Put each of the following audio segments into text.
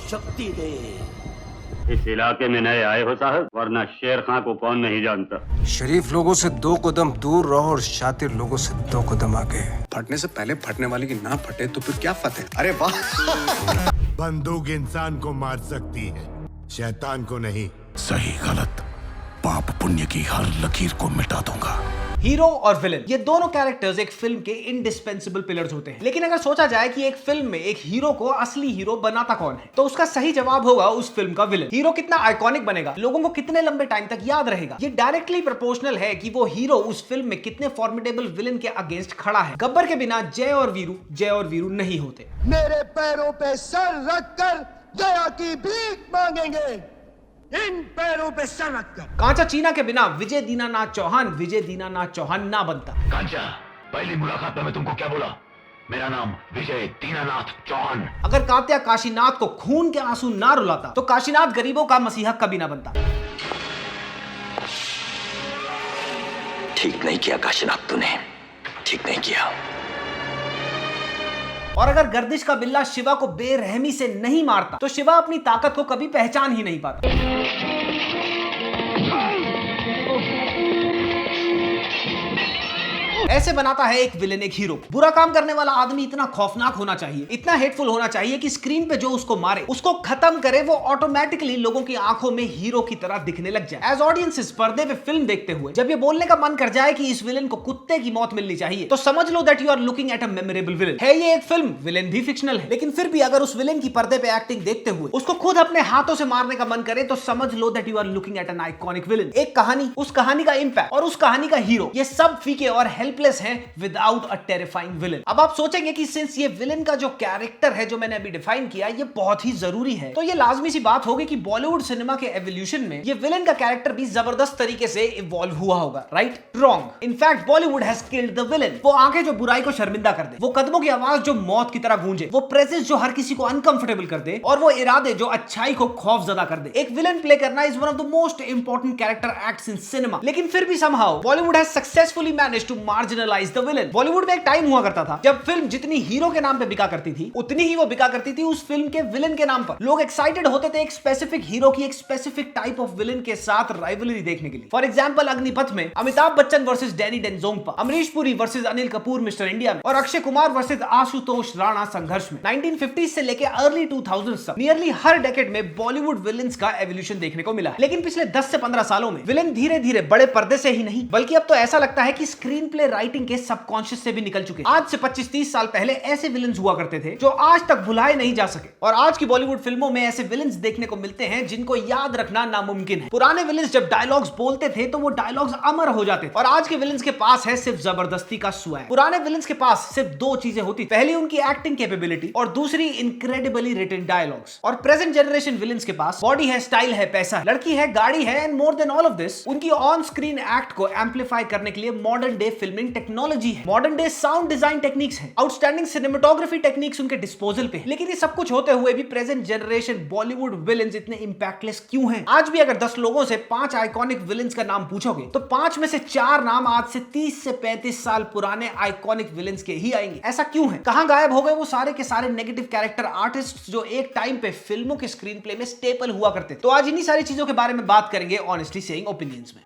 शक्ति दे। इस इलाके में नए आए हो साहब, वरना शेर खां को कौन नहीं जानता। शरीफ लोगों से 2 कदम दूर रहो और शातिर लोगों से 2 कदम आगे। फटने से पहले फटने वाले की ना फटे तो फिर क्या फतेह। अरे वाह। बंदूक इंसान को मार सकती है, शैतान को नहीं। सही गलत पाप पुण्य की हर लकीर को मिटा दूंगा। हीरो और विलेन, ये दोनों कैरेक्टर्स एक फिल्म के इंडिस्पेंसिबल पिलर्स होते हैं। लेकिन अगर सोचा जाए कि एक फिल्म में एक हीरो को असली हीरो बनाता कौन है, तो उसका सही जवाब होगा उस फिल्म का विलेन। हीरो कितना आइकॉनिक बनेगा, लोगों को कितने लंबे टाइम तक याद रहेगा, ये डायरेक्टली प्रोपोर्शनल है कि वो हीरो उस फिल्म में कितने फॉर्मिडेबल विलेन के अगेंस्ट खड़ा है। गब्बर के बिना जय और वीरू नहीं होते। मेरे पैरों पे सर रखकर दया की भीख मांगेंगे, इन पैरों पे सर रखकर। कांचा चीना के बिना विजय दीनानाथ चौहान ना बनता। कांचा, पहली मुलाकात में मैं तुमको क्या बोला? मेरा नाम विजय दीनानाथ चौहान। अगर कात्या काशीनाथ को खून के आंसू ना रुलाता तो काशीनाथ गरीबों का मसीहा कभी ना बनता। ठीक नहीं किया काशीनाथ, तूने ठीक नहीं किया। और अगर गर्दिश का बिल्ला शिवा को बेरहमी से नहीं मारता तो शिवा अपनी ताकत को कभी पहचान ही नहीं पाता। ऐसे बनाता है एक विलेन एक हीरो। बुरा काम करने वाला आदमी इतना खौफनाक होना चाहिए, इतना हेटफुल होना चाहिए कि स्क्रीन पे जो उसको मारे, उसको खत्म करे, वो ऑटोमेटिकली लोगों की आंखों में हीरो की तरह दिखने लग जाए। एज ऑडियंसेस पर्दे पे फिल्म देखते हुए जब ये बोलने का मन कर जाए कि इस विलेन को कुत्ते की मौत मिलनी चाहिए, तो समझ लो that you are looking at a memorable villain. है ये एक फिल्म, विलेन भी फिक्शनल है, लेकिन फिर भी अगर उस विलेन की पर्दे पे एक्टिंग देखते हुए उसको खुद अपने हाथों से मारने का मन करे, तो समझ लो that you are looking at an iconic villain. एक कहानी, उस कहानी का इंपैक्ट और उस कहानी का हीरो, ये सब फीके और हेल्पलेस हैं विदाउट अ टेरिफाइंग विलेन। अब आप सोचेंगे कि सिंस ये विलेन का जो कैरेक्टर है जो मैंने अभी डिफाइन किया, ये बहुत ही जरूरी है, तो ये लाजमी सी बात होगी कि बॉलीवुड सिनेमा के एवोल्यूशन में ये विलेन का कैरेक्टर भी जबरदस्त तरीके से इवॉल्व हुआ होगा। Right? Wrong. In fact Bollywood has killed the villain. वो आंखें जो बुराई को शर्मिंदा कर दे, वो कदमों की आवाज जो मौत की तरह गूंजे, वो प्रेजेंस जो हर किसी को अनकंफर्टेबल कर दे, और वो इरादे जो अच्छाई को खौफजदा कर दे। एक विलेन प्ले करना is one of the most important character acts in cinema. लेकिन फिर भी somehow Bollywood has successfully managed to marginalize the villain. Bollywood में एक टाइम हुआ करता था जब फिल्म जितनी हीरो के नाम पे बिका करती थी, उतनी ही वो बिका करती थी उस फिल्म के विलेन के नाम पर। लोग एक्साइटेड होते थे एक स्पेसिफिक हीरो की, एक स्पेसिफिक टाइप ऑफ विलेन के साथ राइवलरी देखने के लिए। फॉर एग्जांपल अग्निपथ में Amitabh Bachchan versus Danny Denzongpa, Amrish Puri versus Anil Kapoor Mister India में, और अक्षय कुमार वर्सेस आशुतोष राणा संघर्ष में। 1950 से लेकर अर्ली 2000 तक नियरली हर डेकेड में बॉलीवुड विलेन्स का एवोल्यूशन देखने को मिला है। लेकिन पिछले 10 से 15 सालों में विलेन धीरे धीरे बड़े पर्दे से ही नहीं, बल्कि अब तो ऐसा लगता है कि स्क्रीन प्ले राइटिंग के सबकॉन्शियस से भी निकल चुके। आज से 25-30 साल पहले ऐसे विलेन्स हुआ करते थे जो आज तक भुलाए नहीं जा सके, और आज की बॉलीवुड फिल्मों में ऐसे विलेन्स देखने को मिलते हैं जिनको याद रखना नामुमकिन है। पुराने विलेन्स जब डायलॉग्स बोलते थे तो वो डायलॉग्स अमर हो जाते थे, और आज के विलेन्स के पास है सिर्फ जबरदस्ती का स्वैग। पुराने विलेन्स के पास सिर्फ 2 चीजें होती, पहली उनकी एक्टिंग कैपेबिलिटी और दूसरी इनक्रेडिबली रिटन डायलॉग्स। और प्रेजेंट जनरेशन विलेन्स के पास बॉडी है, स्टाइल है, पैसा है, लड़की है, गाड़ी है, and more than all of this उनकी ऑन स्क्रीन एक्ट को एम्पलीफाई करने के लिए मॉडर्न डे फिल्मिंग टेक्नोलॉजी है, modern day sound design techniques है, आउटस्टैंडिंग सिनेमेटोग्राफी टेक्निक्स उनके डिस्पोजल पे है। लेकिन ये सब कुछ होते हुए भी प्रेजेंट जनरेशन बॉलीवुड विलेन्स इतने इंपैक्टलेस क्यों हैं? आज भी अगर 10 लोगों से 5 आइकॉनिक विलेन्स का नाम पूछोगे तो 5 में से 4 नाम आज से 30 से 35 साल पुराने आइकॉनिक विलेन्स के ही आएंगे। ऐसा क्यों है? कहां गायब हो गए वो सारे के सारे नेगेटिव कैरेक्टर आर्टिस्ट जो एक टाइम पे फिल्मों के स्क्रीन प्ले में स्टेपल हुआ करते? तो आज इन्हीं सारी चीजों के बारे में बात करेंगे ऑनेस्टली सेइंग ओपिनियंस में।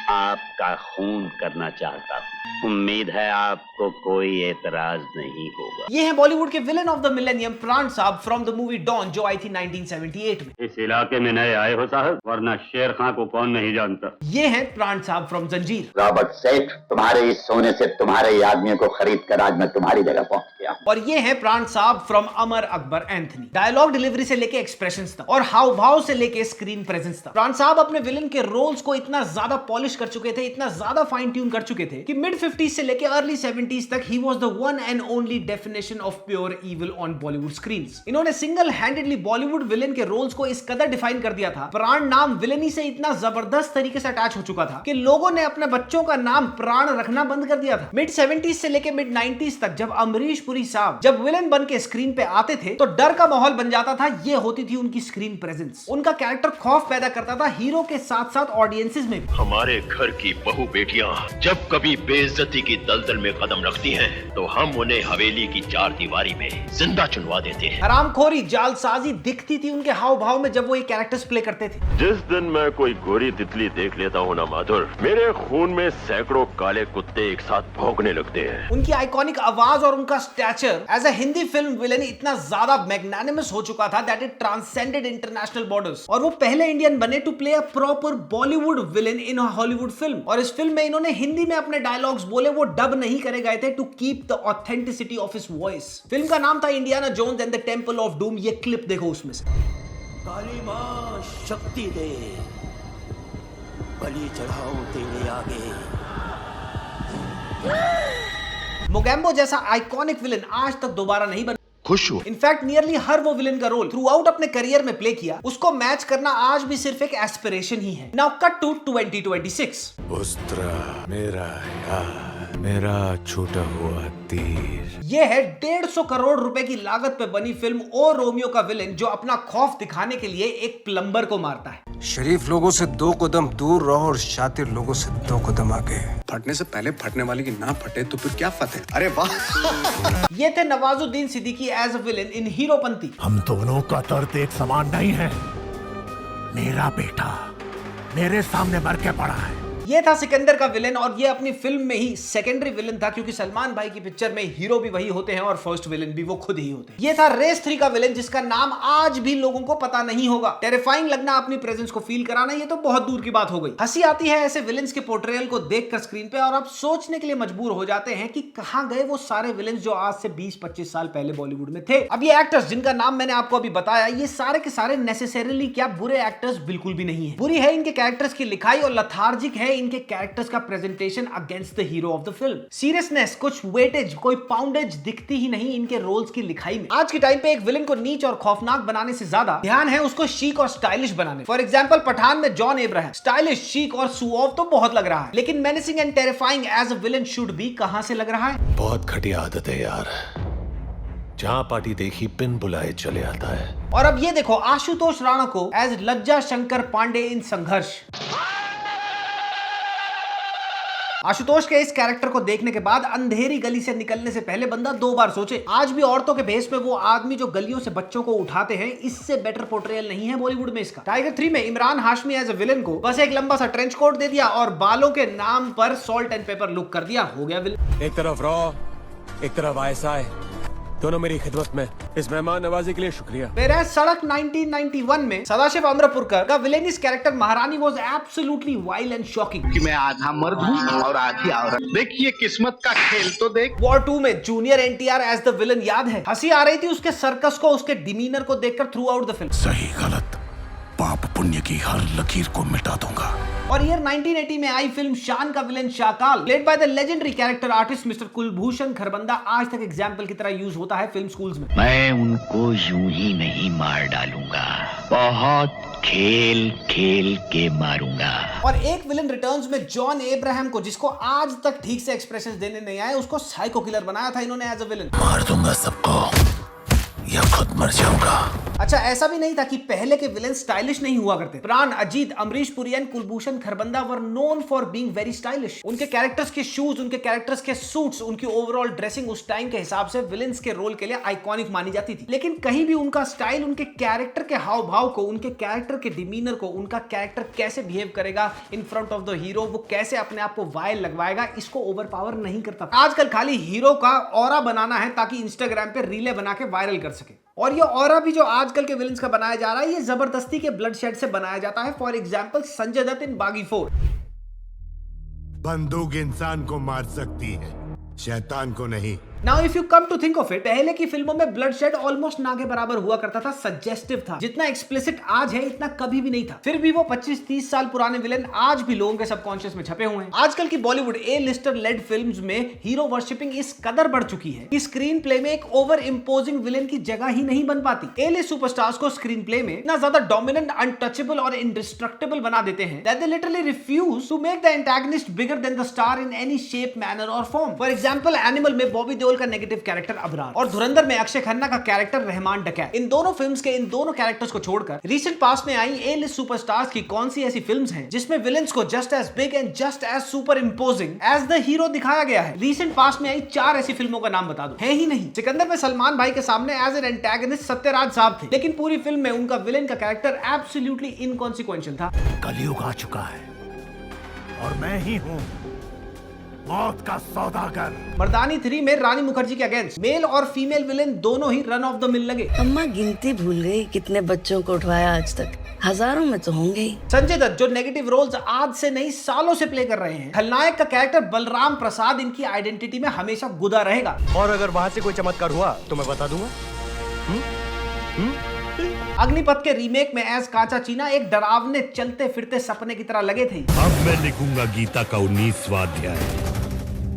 आपका खून करना चाहता हूँ। उम्मीद है आपको कोई एतराज नहीं होगा। ये है बॉलीवुड के विलेन ऑफ द मिलेनियम प्राण sahab from the movie don, जो आई थी 1978 में। इस इलाके में नए आए हो साहब, वरना शेर खां को कौन नहीं जानता। ये है प्राण साहब फ्रॉम जंजीर। रॉबर्ट सेठ, तुम्हारे इस सोने से तुम्हारे ही आदमियों को खरीद कर आज मैं तुम्हारी जगह पहुंच गया। और ये है Pran sahab from Amar Akbar Anthony. Dialogue delivery से लेके एक्सप्रेशंस तक और हाव भाव से लेके स्क्रीन प्रेजेंस तक, प्राण साहब अपने विलेन के रोल्स को इतना ज्यादा पॉलिश कर चुके थे, इतना ज्यादा फाइन ट्यून कर चुके थे कि मिड 50s से लेके अर्ली 70s तक he was the one and only definition of pure evil on Bollywood screens. इन्होंने सिंगल हैंडेडली बॉलीवुड विलेन के रोल्स को इस कदर डिफाइन कर दिया था, प्राण नाम विलेनी से इतना जबरदस्त तरीके से अटैच हो चुका था कि लोगों ने अपने बच्चों का नाम प्राण रखना बंद कर दिया था। मिड 70s से लेके मिड 90s तक जब अमरीश पुरी साहब जब विलेन बन के स्क्रीन पे आते थे तो डर का माहौल बन जाता था। ये होती थी उनकी स्क्रीन प्रेजेंस। उनका कैरेक्टर खौफ पैदा करता था हीरो के साथ साथ ऑडियंसेस में भी। हमारे घर की बहू बेटियां जब कभी बेइज्जती की दलदल में कदम रखती हैं, तो हम उन्हें हवेली की चार दीवारी में जिंदा चुनवा देते हैं। हरामखोरी, जालसाजी दिखती थी उनके हाव भाव में जब वो ये कैरेक्टर्स प्ले करते थे। जिस दिन मैं कोई गोरी तितली देख लेता हूँ ना माधुर, मेरे खून में सैकड़ों काले कुत्ते एक साथ भौंकने लगते हैं। उनकी आइकॉनिक आवाज और उनका stature as a Hindi film villain इतना ज्यादा मैग्नानिमस हो चुका था that it transcended international borders, और वो पहले इंडियन बने to play a proper Bollywood villain in a Hollywood film. और इस फिल्म में इन्होंने हिंदी में अपने डायलॉग्स बोले, वो डब नहीं करे गए थे to keep the authenticity of his voice. Film का नाम था Indiana Jones and the Temple of Doom. ये क्लिप देखो उसमें से। काली मां शक्ति दे, बलि चढ़ाओ तेरे आगे। मोगैम्बो जैसा आइकॉनिक विलेन आज तक दोबारा नहीं बना। खुश हो? इनफैक्ट नियरली हर वो विलेन का रोल थ्रू आउट अपने करियर में प्ले किया, उसको मैच करना आज भी सिर्फ एक एस्पिरेशन ही है। Now cut to 2026। उस्त्रा मेरा यार, मेरा छूटा हुआ तीर। ये है 150 करोड़ रुपए की लागत पे बनी फिल्म ओ रोमियो का विलेन जो अपना खौफ दिखाने के लिए एक प्लम्बर को मारता है। शरीफ लोगों से 2 कदम दूर रहो और शातिर लोगों से 2 कदम आगे। फटने से पहले फटने वाले की ना फटे तो फिर क्या फतेह। अरे वाह। ये थे Nawazuddin Siddiqui as a villain in Heropanti. हम दोनों का दर्द एक समान नहीं है। मेरा बेटा मेरे सामने मर के पड़ा है। ये था सिकंदर का विलेन, और ये अपनी फिल्म में ही सेकेंडरी विलेन था क्योंकि सलमान भाई की पिक्चर में हीरो भी वही होते हैं और फर्स्ट विलेन भी वो खुद ही होते हैं। ये था रेस 3 का विलेन जिसका नाम आज भी लोगों को पता नहीं होगा। टेरिफाइंग लगना, अपनी प्रेजेंस को फील कराना, ये तो बहुत दूर की बात हो गई। हंसी आती है ऐसे विलेन्स के पोर्ट्रेयल को देखकर स्क्रीन पे, और आप सोचने के लिए मजबूर हो जाते हैं कि कहां गए वो सारे विलेन्स जो आज से 20-25 साल पहले बॉलीवुड में थे। अब ये एक्टर्स जिनका नाम मैंने आपको अभी बताया, ये सारे के सारे नेसेसरीली क्या बुरे एक्टर्स बिल्कुल भी नहीं है। बुरी है इनके कैरेक्टर्स की लिखाई और लथार्जिक है इनके characters presentation against the hero of the film. Seriousness, कुछ वेटेज, कोई पाउंडेज दिखती ही नहीं इनके रोल्स की लिखाई में। आज के टाइम पे एक विलेन को नीच और खौफनाक बनाने से ज्यादा ध्यान है उसको शीक और स्टाइलिश बनाने। फॉर एग्जांपल पठान में जॉन एब्राहम स्टाइलिश, शीक और सुऑफ तो बहुत लग रहा है, लेकिन menacing and terrifying as a villain should be कहां से लग रहा है। बहुत घटिया आदत है यार, जहां पार्टी देखी बिन बुलाए चले आता है। और अब ये देखो आशुतोष राणा को एज लज्जा शंकर पांडे इन संघर्ष। आशुतोष के इस कैरेक्टर को देखने के बाद अंधेरी गली से निकलने से पहले बंदा 2 बार सोचे। आज भी औरतों के भेष में वो आदमी जो गलियों से बच्चों को उठाते हैं, इससे बेटर पोर्ट्रेयल नहीं है बॉलीवुड में इसका। टाइगर 3 में Imran Hashmi as a villain को बस एक लंबा सा ट्रेंच कोट दे दिया और बालों के नाम पर सॉल्ट एंड पेपर लुक कर दिया, हो गया विलेन। एक तरफ रॉ, एक तरफ आईएसआई, दोनों मेरी खिदमत में। इस मेहमान नवाजी के लिए शुक्रिया। मेरा सड़क 1991 में सदाशिव अमरपुरकर का विलेनिस कैरेक्टर महारानी was absolutely wild and shocking. कि मैं आधा मर्द हूं और आधी औरत। देखिए किस्मत का खेल तो देख। वॉर 2 में Junior NTR as the villain याद है? हंसी आ रही थी उसके सर्कस को, उसके डिमीनर को देखकर थ्रू आउट द फिल्म। सही गलत, पाप पुण्य की हर लकीर को मिटा दूंगा। और ईयर 1980 में आई फिल्म शान का villain Shakaal, played by the legendary character artist mister Kulbhushan Kharbanda, आज तक एग्जाम्पल की तरह यूज होता है फिल्म स्कूल्स में। मैं उनको यूं ही नहीं मार डालूंगा, बहुत खेल खेल के मारूंगा। और एक विलेन रिटर्न्स में जॉन एब्राहम को, जिसको आज तक ठीक से एक्सप्रेशंस देने नहीं आए, उसको साइको किलर बनाया था इन्होंने एज अ विलेन। मार दूंगा सबको या खुद मर जाऊंगा। अच्छा, ऐसा भी नहीं था कि पहले के विलेन स्टाइलिश नहीं हुआ करते। प्राण, Ajit, Amrish Puri and Kulbhushan Kharbanda were known for being very stylish. उनके कैरेक्टर्स के शूज, उनके कैरेक्टर्स के सूट्स, उनकी ओवरऑल ड्रेसिंग उस टाइम के हिसाब से विलेन्स के रोल के लिए आइकॉनिक मानी जाती थी। लेकिन कहीं भी उनका स्टाइल उनके कैरेक्टर के हाव भाव को, उनके कैरेक्टर के डिमीनर को, उनका कैरेक्टर कैसे बिहेव करेगा in front of the hero, वो कैसे अपने आप को वायल लगवाएगा, इसको ओवर पावर नहीं करता। आजकल खाली हीरो का ऑरा बनाना है ताकि इंस्टाग्राम पे रीले बना के वायरल कर सके। और ये ऑरा भी जो आजकल के विलेन्स का बनाया जा रहा है, ये जबरदस्ती के ब्लड शेड से बनाया जाता है। फॉर एग्जांपल संजय दत्त इन बागी 4। बंदूक इंसान को मार सकती है, शैतान को नहीं। Now if you come to think of it, पहले की फिल्मों में ब्लड शेड ऑलमोस्ट ना के बराबर हुआ करता था, सजेस्टिव था। जितना एक्सप्लिसिट आज है इतना कभी भी नहीं था। फिर भी वो 25-30 साल पुराने विलेन आज भी लोगों के सबकॉन्शियस में छपे हुए हैं। आजकल की बॉलीवुड ए लिस्टर लेड फिल्म्स में हीरो वर्शिपिंग इस कदर बढ़ चुकी है कि स्क्रीन प्ले में एक ओवर इम्पोजिंग विलेन की जगह ही नहीं बन पाती। ए लिस्ट सुपरस्टार्स को स्क्रीन प्ले में इतना ज्यादा डोमिनेंट, अनटचेबल और इंडिस्ट्रक्टेबल बना देते हैं that they literally refuse to make the antagonist bigger than the star in any shape, manner और form. For example, एनिमल में बॉबी देओल का नेगेटिव कैरेक्टर अबरार और धुरंधर में अक्षय खन्ना का कैरेक्टर रहमान डकैत। इन दोनों फिल्म्स के इन दोनों कैरेक्टर्स को छोड़कर रिसेंट पास्ट में आई ए लिस्ट सुपरस्टार्स की कौन सी ऐसी फिल्म्स हैं जिसमें विलेंस को just as big and just as super imposing as the hero दिखाया गया है? रिसेंट पास्ट में आई 4 ऐसी फिल्मों का नाम बता दो। है ही नहीं। सिकंदर में सलमान भाई के सामने एज एन एंटेगनिस्ट सत्यराज साहब थे, लेकिन पूरी फिल्म में उनका विलेन का कैरेक्टर एब्सोल्युटली इनकॉन्सिक्वेंशियल था। कलयुग आ चुका है और मैं ही हूँ मौत का सौदागर। मर्दानी 3 में रानी मुखर्जी के अगेंस्ट मेल और फीमेल विलेन दोनों ही रन ऑफ द मिल लगे। अम्मा गिनती भूल गई कितने बच्चों को उठवाया आज तक, हजारों में तो होंगे ही। संजय दत्त जो नेगेटिव रोल्स आज से नहीं सालों से प्ले कर रहे हैं। खलनायक का कैरेक्टर बलराम प्रसाद इनकी आइडेंटिटी में हमेशा गुदा रहेगा। और अगर वहाँ से कोई चमत्कार हुआ तो मैं बता दूंगा। अग्निपथ के रीमेक में एज काचा चीना एक डरावने चलते फिरते सपने की तरह लगे थे। अब मैं लिखूंगा गीता का 19वां अध्याय।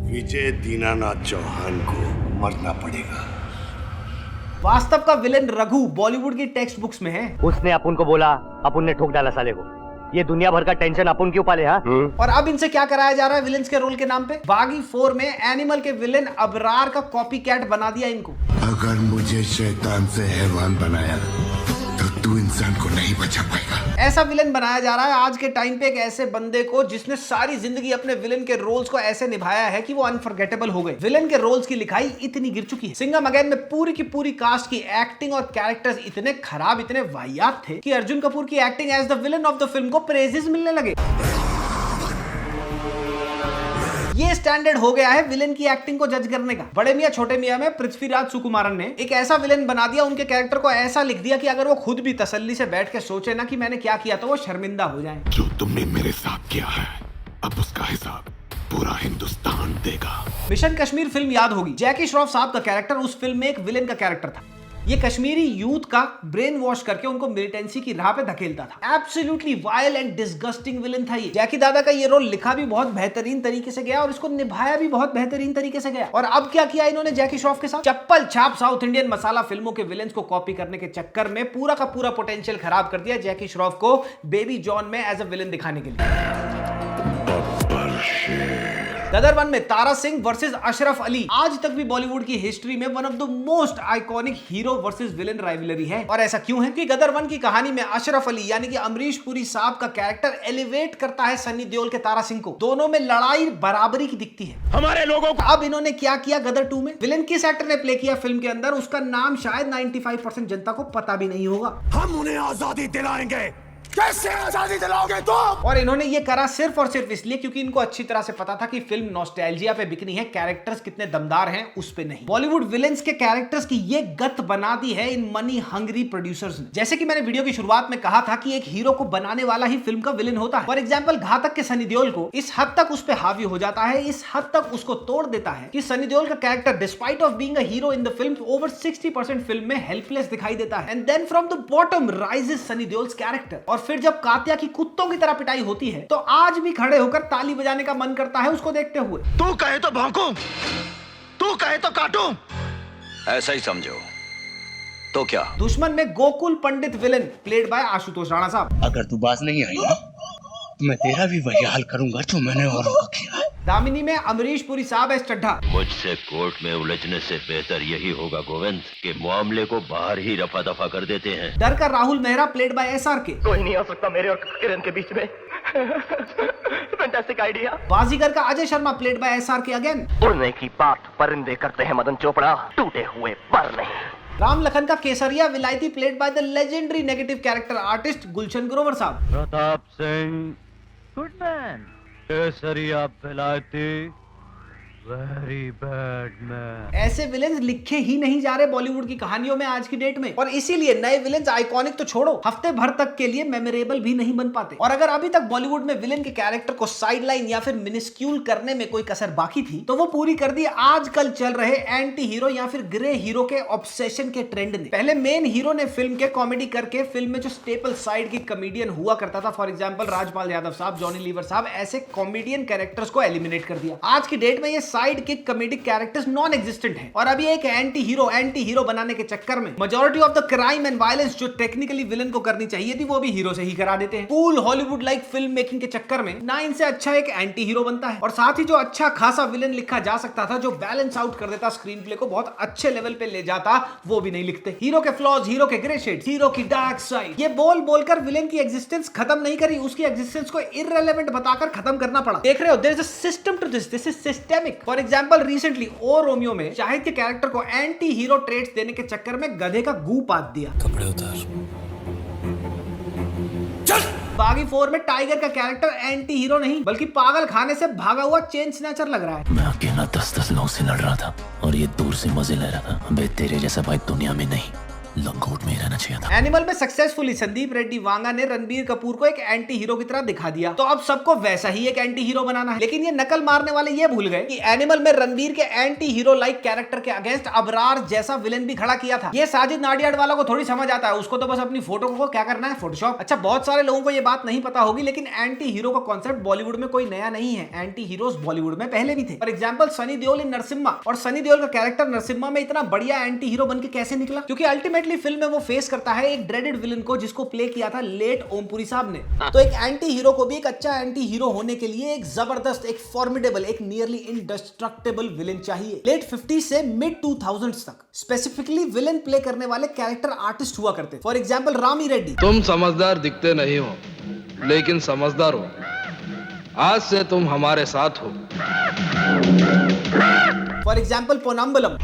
विजय दीनानाथ चौहान को मरना पड़ेगा। वास्तव का विलेन रघु बॉलीवुड की टेक्स्ट बुक्स में है। उसने अपुन को बोला, अपुन ने ठोक डाला साले को। ये दुनिया भर का टेंशन अपुन क्यों पाले? हाँ। और अब इनसे क्या कराया जा रहा है विलेंस के रोल के नाम पे? बागी 4 में एनिमल के विलेन अबरार का कॉपी कैट बना दिया इनको। अगर मुझे शैतान से हैवान बनाया तो तू इंसान को नहीं बचा पाएगा। ऐसा विलेन बनाया जा रहा है आज के टाइम पे एक ऐसे बंदे को जिसने सारी जिंदगी अपने विलेन के रोल्स को ऐसे निभाया है कि वो अनफॉरगेटेबल हो गए। विलेन के रोल्स की लिखाई इतनी गिर चुकी है। सिंघम अगेन में पूरी की पूरी कास्ट की एक्टिंग और कैरेक्टर्स इतने खराब, इतने वाहियात थे कि अर्जुन कपूर की acting as the villain of the film को प्रेजेस मिलने लगे। ये स्टैंडर्ड हो गया है विलेन की एक्टिंग को जज करने का। बड़े मियां छोटे मियां में पृथ्वीराज सुकुमारन ने एक ऐसा विलेन बना दिया, उनके कैरेक्टर को ऐसा लिख दिया कि अगर वो खुद भी तसल्ली से बैठ के सोचे ना कि मैंने क्या किया तो वो शर्मिंदा हो जाए। जो तुमने मेरे साथ किया है अब उसका हिसाब पूरा हिंदुस्तान देगा। मिशन कश्मीर फिल्म याद होगी। जैकी श्रॉफ साहब का कैरेक्टर उस फिल्म में एक विलेन का कैरेक्टर था। ये कश्मीरी यूथ का ब्रेन वॉश करके उनको मिलिटेंसी की राह पे धकेलता था। Absolutely wild and disgusting villain था ये। जैकी दादा का ये रोल लिखा भी बहुत बेहतरीन तरीके से गया और इसको निभाया भी बहुत बेहतरीन तरीके से गया। और अब क्या किया इन्होंने जैकी श्रॉफ के साथ? चप्पल छाप साउथ इंडियन मसाला फिल्मों के विलेंस को कॉपी करने के चक्कर में पूरा का पूरा पोटेंशियल खराब कर दिया जैकी श्रॉफ को बेबी जॉन में एज अ विलेन दिखाने के लिए। गदर 1 में तारा सिंह वर्सेस अशरफ अली आज तक भी बॉलीवुड की हिस्ट्री में one of the most iconic hero versus villain rivalry है। और ऐसा क्यों है कि गदर 1 की कहानी में अशरफ अली यानी कि अमरीश पुरी साहब का कैरेक्टर एलिवेट करता है सनी देओल के तारा सिंह को। दोनों में लड़ाई बराबरी की दिखती है हमारे लोगों को। अब इन्होंने क्या किया गदर 2 में? विलेन किस एक्टर ने प्ले किया फिल्म के अंदर उसका नाम शायद 95% जनता को पता भी नहीं होगा। हम उन्हें आजादी दिलाएंगे। कैसे आजादी दिलाओगे तुम? और इन्होंने ये करा सिर्फ और सिर्फ इसलिए क्योंकि इनको अच्छी तरह से पता था कि फिल्म नॉस्टैल्जिया पे बिकनी है, कैरेक्टर्स कितने दमदार हैं उस पे नहीं। बॉलीवुड विलेंस के कैरेक्टर्स की ये गत बना दी है इन मनी हंग्री प्रोड्यूसर्स ने। जैसे कि मैंने वीडियो की शुरुआत में कहा था कि एक हीरो को बनाने वाला ही फिल्म का विलेन होता है। फॉर एग्जाम्पल घातक के सनी देओल को इस हद तक उस पे हावी हो जाता है, इस हद तक उसको तोड़ देता है कि सनी देओल का character despite of being a hero in the film over 60% film में हेल्पलेस दिखाई देता है। And then from the bottom rises Sunny Deol's character. और फिर जब कात्या की कुत्तों की तरह पिटाई होती है तो आज भी खड़े होकर ताली बजाने का मन करता है उसको देखते हुए। तू कहे तो भौंकूं, तू कहे तो काटूं। ऐसा ही समझो तो क्या? दुश्मन में Gokul Pandit villain played by Ashutosh Rana sahab. अगर तू बाज नहीं आई ना तो मैं तेरा भी वही हाल करूंगा जो मैंने औरों का किया है। दामिनी में अमरीश पुरी साहब एस चड्ढा। मुझसे कोर्ट में उलझने से बेहतर यही होगा गोविंद कि मामले को बाहर ही रफा दफा कर देते हैं। डर का Rahul Mehra played by SR के। कोई नहीं आ सकता मेरे और किरण के बीच में। Fantastic idea. बाजीगर का Ajay Sharma played by SRK again. उड़ने की बात परिंदे करते हैं मदन चोपड़ा, टूटे हुए पर नहीं। राम लखन का Kesariya Vilayati played by the legendary negative character artist Gulshan Grover sahab. Pratap Singh Goodman, Kesariya Vilayati very bad man. ऐसे विलेंस लिखे ही नहीं जा रहे बॉलीवुड की कहानियों में आज की डेट में। और इसीलिए नए विलेंस आइकॉनिक तो छोड़ो, हफ्ते भर तक के लिए मेमोरेबल भी नहीं बन पाते। और अगर अभी तक बॉलीवुड में विलेन के कैरेक्टर को साइडलाइन या फिर मिनिस्क्यूल करने में कोई कसर बाकी थी तो वो पूरी कर दी आजकल चल रहे एंटी हीरो या फिर ग्रे हीरो के ऑब्सेशन के ट्रेंड ने। पहले मेन हीरो ने फिल्म के कॉमेडी करके फिल्म में जो स्टेपल साइड की कॉमेडियन हुआ करता था, फॉर एग्जाम्पल राजपाल यादव साहब, जॉनी लीवर साहब, ऐसे कॉमेडियन कैरेक्टर्स को एलिमिनेट कर दिया। आज की डेट में ये side kick comedic characters non existent हैं और अभी एक एंटी हीरो बनाने के चक्कर में majority of the crime and violence जो टेक्निकली विलन को करनी चाहिए थी वो भी हीरो से ही करा देते हैं। Cool Hollywood like film making के चक्कर में ना इनसे अच्छा एक एंटी हीरो बनता है और साथ ही जो अच्छा खासा विलन लिखा जा सकता था, जो बैलेंस आउट कर देता स्क्रीन प्ले को, बहुत अच्छे लेवल पे ले जाता, वो भी नहीं लिखते। हीरो के फ्लॉज, हीरो के ग्रे शेड्स, हीरो की डार्क साइड, ये बोल बोलकर विलेन की एग्जिस्टेंस खत्म नहीं करी, उसकी एग्जिस्टेंस को इररिलेवेंट बताकर खत्म करना पड़ा। देख रहे हो, there is a system to this is systemic. For example recently O Romeo में शाहिद के कैरेक्टर को एंटी हीरो ट्रेट्स देने के चक्कर में गधे का गू पात दिया। कपड़े उतार। बागी 4 में टाइगर का कैरेक्टर एंटी हीरो नहीं बल्कि पागल खाने से भागा हुआ चेन स्नैचर लग रहा है। मैं अकेला 10-10 लोगों से लड़ रहा था और ये दूर से मजे ले रहा था। अबे तेरे जैसा भाई दुनिया में नहीं, लंगोट में ही रहना चाहिए था। एनिमल में सक्सेसफुली संदीप रेड्डी वांगा ने रणबीर कपूर को एक एंटी हीरो की तरह दिखा दिया, तो अब सबको वैसा ही एक एंटी हीरो बनाना है। लेकिन ये नकल मारने वाले ये भूल गए कि एनिमल में रणबीर के एंटी हीरो लाइक कैरेक्टर के अगेंस्ट अबरार जैसा विलेन भी खड़ा किया था। ये साजिद नाडियाड वाला को थोड़ी समझ आता है, उसको तो बस अपनी फोटो को क्या करना है, फोटोशॉप। अच्छा, बहुत सारे लोगों को ये बात नहीं पता होगी, लेकिन एंटी हीरो का कॉन्सेप्ट बॉलीवुड में कोई नया नहीं है। एंटी हीरोज बॉलीवुड में पहले भी थे। फॉर एग्जाम्पल सनी देओल इन नरसिम्हा, और सनी देओल का कैरेक्टर नरसिम्हा में इतना बढ़िया एंटी हीरो बन के कैसे निकला? क्योंकि अल्टीमेटली फिल्म में वो फेस करता है एक ड्रेडेड विलन को जिसको प्ले किया था लेट ओमपुरी साहब ने। तो एक एंटी हीरो को भी एक अच्छा एंटी हीरो होने के लिए एक जबरदस्त, एक फॉर्मिडेबल, एक नियरली इंडेस्ट्रक्टेबल विलन चाहिए। लेट 50 से मिड 2000s तक स्पेसिफिकली विलन प्ले करने वाले कैरेक्टर आर्टिस्ट हुआ करते। For example Rami Reddy. तुम समझदार दिखते नहीं हो लेकिन समझदार हो। आज से तुम हमारे साथ हो। For example Ponnambalam.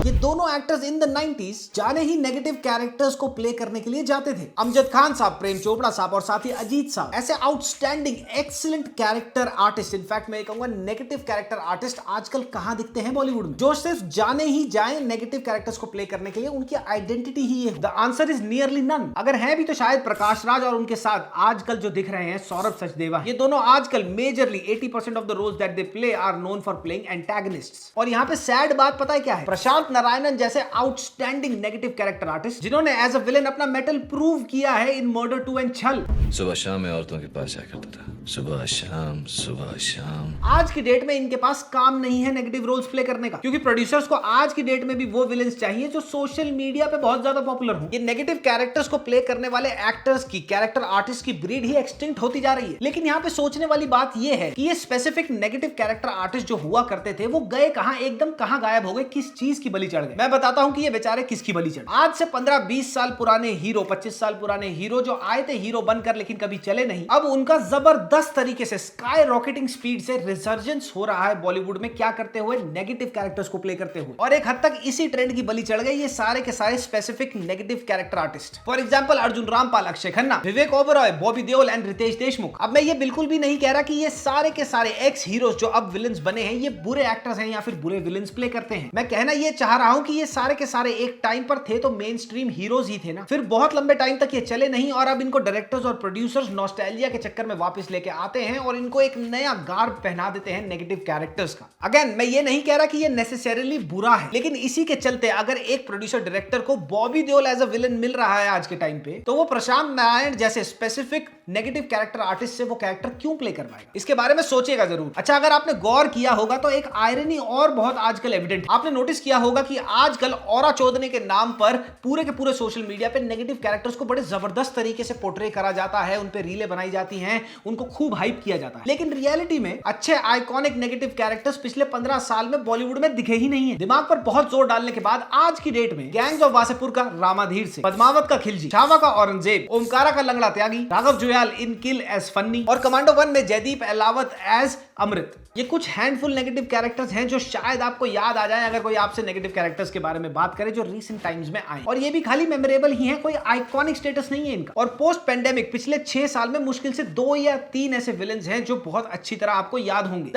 ये दोनों एक्टर्स इन द 90s जाने ही नेगेटिव कैरेक्टर्स को प्ले करने के लिए जाते थे। अमजद खान साहब, प्रेम चोपड़ा साहब और साथ ही अजीत साहब ऐसे outstanding excellent character artist, in fact मैं कहूंगा नेगेटिव कैरेक्टर आर्टिस्ट आजकल कहां दिखते हैं बॉलीवुड में, जो सिर्फ जाने ही जाए नेगेटिव कैरेक्टर्स को प्ले करने के लिए, उनकी आइडेंटिटी ही है। The answer is nearly none. अगर है भी तो शायद प्रकाश राज और उनके साथ आजकल जो दिख रहे हैं सौरभ सचदेवा। ये दोनों आजकल majorly 80% of the roles that they play are known for playing antagonists. और यहाँ पे सैड बात पता है क्या है? प्रशांत नारायणन जैसे आउटस्टैंडिंग नेगेटिव कैरेक्टर आर्टिस्ट जिन्होंने एज अ विलेन अपना मेटल प्रूव किया है इन मर्डर 2 एंड छल। सुबह शाम मैं औरतों के पास जाया करता था, सुबह शाम सुबह शाम। आज की डेट में इनके पास काम नहीं है नेगेटिव रोल्स प्ले करने का, क्योंकि प्रोड्यूसर्स को आज की डेट में भी वो विलेंस चाहिए जो सोशल मीडिया पे बहुत ज्यादा पॉपुलर हो। ये नेगेटिव कैरेक्टर्स को प्ले करने वाले एक्टर्स की, कैरेक्टर आर्टिस्ट की ब्रीड ही एक्सटिंक्ट होती जा रही है। लेकिन यहाँ पे सोचने वाली बात ये है कि ये स्पेसिफिक नेगेटिव कैरेक्टर आर्टिस्ट जो हुआ करते थे वो गए कहां, एकदम कहां गायब हो गए, किस चीज की बलि चढ़ गए? मैं बताता हूं कि ये बेचारे किसकी बलि चढ़े। आज से 15-20 साल पुराने हीरो, 25 साल पुराने हीरो जो आए थे हीरो बनकर लेकिन कभी चले नहीं, अब उनका जबरदस्त तरीके से स्काई रॉकेटिंग स्पीड से रिसर्जेंस हो रहा है बॉलीवुड में। क्या करते हुए? नेगेटिव कैरेक्टर्स को प्ले करते हुए। और एक हद तक इसी ट्रेंड की बलि चढ़ गए ये सारे के सारे specific negative character artist. For example Arjun Rampal, Akshaye Khanna, Vivek Oberoi, Bobby Deol and Riteish Deshmukh. अब मैं ये बिल्कुल भी नहीं कह रहा कि ये सारे के सारे एक्स हीरोज जो अब विलेंस बने हैं ये बुरे एक्टर्स हैं या फिर बुरे विलेंस प्ले करते हैं। मैं कहना ये चाह रहा हूं कि ये सारे के सारे एक टाइम पर थे तो मेन स्ट्रीम हीरोज ही थे ना, फिर बहुत लंबे टाइम तक ये चले नहीं और अब इनको डायरेक्टर्स और प्रोड्यूसर्स नॉस्टैल्जिया के चक्कर में वापस लेके आते हैं और इनको एक नया गार्ब पहना देते हैं नेगेटिव कैरेक्टर्स का। अगेन मैं ये नहीं कह रहा कि ये नेसेसरीली बुरा है, लेकिन इसी के चलते अगर एक प्रोड्यूसर डायरेक्टर को Bobby Deol as a villain मिल रहा है आज के टाइम पे, तो वो प्रशांत नारायण जैसे स्पेसिफिक नेगेटिव कैरेक्टर आर्टिस्ट से वो कैरेक्टर क्यों प्ले करवाएगा? इसके बारे में सोचिएगा जरूर। अच्छा, अगर आपने गौर किया होगा तो एक आयरनी और बहुत आजकल एविडेंट, आपने नोटिस किया होगा कि आजकल औरा चोदने के नाम पर पूरे के पूरे सोशल मीडिया पे नेगेटिव कैरेक्टर्स को बड़े जबरदस्त तरीके से पोर्ट्रे करा जाता है, उन पे रीलें बनाई जाती हैं, उनको खूब हाइप किया जाता है। लेकिन रियलिटी में अच्छे आइकॉनिक नेगेटिव कैरेक्टर्स पिछले 15 साल में बॉलीवुड में दिखे ही नहीं है। दिमाग पर बहुत जोर डालने के बाद आज की डेट में गैंग्स ऑफ वासेपुर का रामाधीर से, पद्मावत का खिलजी, छावा का औरंगजेब, ओमकारा का लंगड़ा त्यागी, राघव जुयाल इन किल एज फन्नी और कमांडो 1 में जयदीप अहलावत एज अमृत। ये कुछ हैंडफुल नेगेटिव कैरेक्टर्स हैं जो शायद आपको याद आ जाए अगर कोई आपसे नेगेटिव कैरेक्टर्स के बारे में बात करे जो रीसेंट टाइम्स में आए, और ये भी खाली मेमोरेबल ही हैं, कोई आइकॉनिक स्टेटस नहीं है इनका। और पोस्ट पेंडेमिक पिछले 6 साल में मुश्किल से 2 या 3 ऐसे विलेंस हैं जो बहुत अच्छी तरह आपको याद होंगे।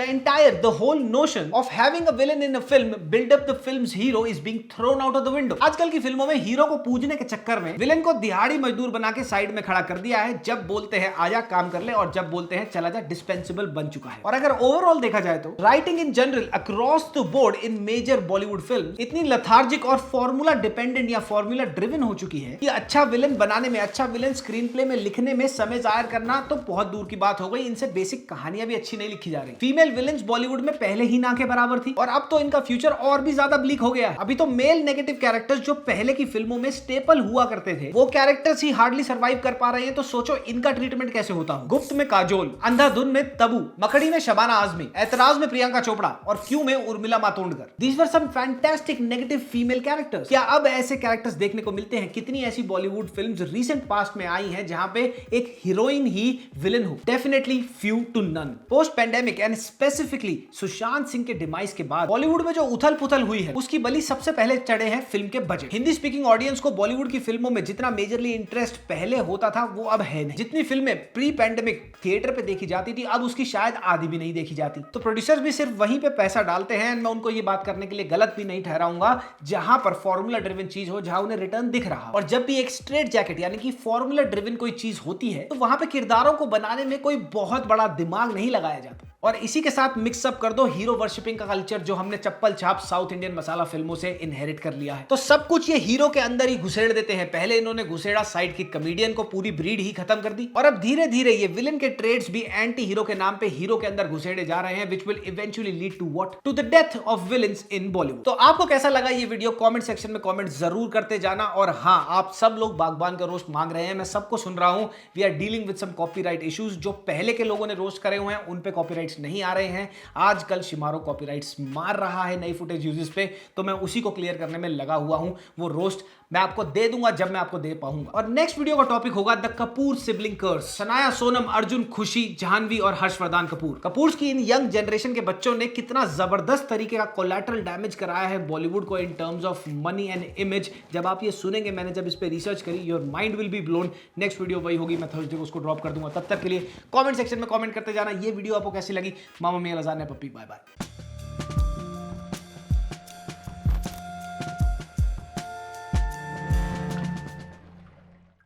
The whole notion of having a villain in a film build up the film's hero is being thrown out of the window. आजकल की फिल्मों में हीरो को पूजने के चक्कर में विलेन को दिहाड़ी मजदूर बना के साइड में खड़ा कर दिया है। जब बोलते हैं आजा काम कर ले और जब बोलते हैं चला जा डिस्पेंसिबल बन चुका है। और अगर ओवरऑल देखा जाए तो writing in general across the board in major Bollywood film इतनी लथार्जिक और फॉर्मूला डिपेंडेंट या फॉर्मूला ड्रिवन हो चुकी है कि अच्छा विलन बनाने में, अच्छा विलन स्क्रीन प्ले में लिखने में समय जाहिर करना तो बहुत दूर की बात हो गई। इनसे बेसिक कहानियां भी अच्छी नहीं लिखी जा रही। फीमेल विलेंस बॉलीवुड में पहले ही ना के बराबर थी और अब तो इनका फ्यूचर और भी ज्यादा ब्लीक हो गया। अभी तो मेल नेगेटिव कैरेक्टर्स जो पहले की फिल्मों में स्टेपल हुआ करते थे वो कैरेक्टर्स ही हार्डली सर्वाइव कर पा रहे हैं। तो सोचो इनका ट्रीटमेंट कैसे होता हो। गुप्त में काजोल, अंधाधुन में तबू, मकड़ी में शबाना आजमी, ऐतराज में प्रियंका चोपड़ा और क्यों में Urmila Matondkar. These were some fantastic negative female characters. क्या अब ऐसे कैरेक्टर्स देखने को मिलते हैं? कितनी ऐसी बॉलीवुड फिल्म्स रीसेंट पास्ट में आई हैं जहां पे एक हीरोइन ही विलेन हो? Definitely few to none. Post pandemic and specifically Sushant Singh के डिमाइस के बाद बॉलीवुड में जो उथल पुथल हुई है उसकी बलि सबसे पहले चढ़े हैं फिल्म के बजट। हिंदी स्पीकिंग ऑडियंस को बॉलीवुड की फिल्मों में जितना मेजरली इंटरेस्ट पहले होता था वो अब है नहीं। जितनी फिल्में प्री पेंडेमिक थिएटर पे देखी जाती थी अब उसकी शायद आधी भी नहीं देखी जाती। तो प्रोड्यूसर्स भी सिर्फ वहीं पे पैसा डालते हैं। मैं उनको ये बात करने के लिए गलत भी नहीं ठहराऊंगा जहां पर फॉर्मूला ड्रिवन चीज हो, जहां उन्हें रिटर्न दिख रहा। और जब भी एक स्ट्रेट जैकेट यानी कि फॉर्मूला ड्रिवन कोई चीज होती है तो वहां पे किरदारों को बनाने में कोई बहुत बड़ा दिमाग नहीं लगाया जाता। और इसी के साथ मिक्सअप कर दो हीरो वर्शिपिंग का कल्चर जो हमने चप्पल छाप साउथ इंडियन मसाला फिल्मों से इनहेरिट कर लिया है। तो सब कुछ ये हीरो के अंदर ही घुसेड़ देते हैं। पहले इन्होंने घुसेड़ा साइड की कॉमेडियन को, पूरी ब्रीड ही खत्म कर दी और अब धीरे धीरे ये विलेन के ट्रेड्स भी एंटी हीरो के नाम पे हीरो के अंदर घुसेड़े जा रहे हैं which will eventually lead to what? To the death of villains in Bollywood. तो आपको कैसा लगा ये वीडियो? कमेंट सेक्शन में कमेंट जरूर करते जाना। और हां, आप सब लोग बागबान का रोस्ट मांग रहे हैं, मैं सबको सुन रहा हूं। We are dealing with some copyright issues. जो पहले के लोगों ने रोस्ट करे हुए हैं उन पे कॉपीराइट्स नहीं आ रहे हैं। आजकल शिमारो कॉपीराइट्स मार रहा है नई फुटेज यूजेस पे, तो मैं उसी को क्लियर करने में लगा हुआ हूं। वो रोस्ट मैं आपको दे दूंगा जब मैं आपको दे पाऊंगा। और नेक्स्ट वीडियो का टॉपिक होगा द कपूर सिबलिंग कर्स। सनाया, सोनम, अर्जुन, खुशी, जाह्नवी और हर्षवर्धन कपूर। कपूर्स की इन यंग जनरेशन के बच्चों ने कितना जबरदस्त तरीके का कोलैटरल डैमेज कराया है बॉलीवुड को in terms of money and image. जब आप ये सुनेंगे, मैंने जब इस पे रिसर्च करी, your mind will be blown. Next video वही होगी, मैं थर्सडे को उसको ड्रॉप कर दूंगा। तब तक के लिए कमेंट सेक्शन में कमेंट करते जाना। ये वीडियो आपको कैसी लगी? मामा मियां लजान ने पप्पी, बाय बाय।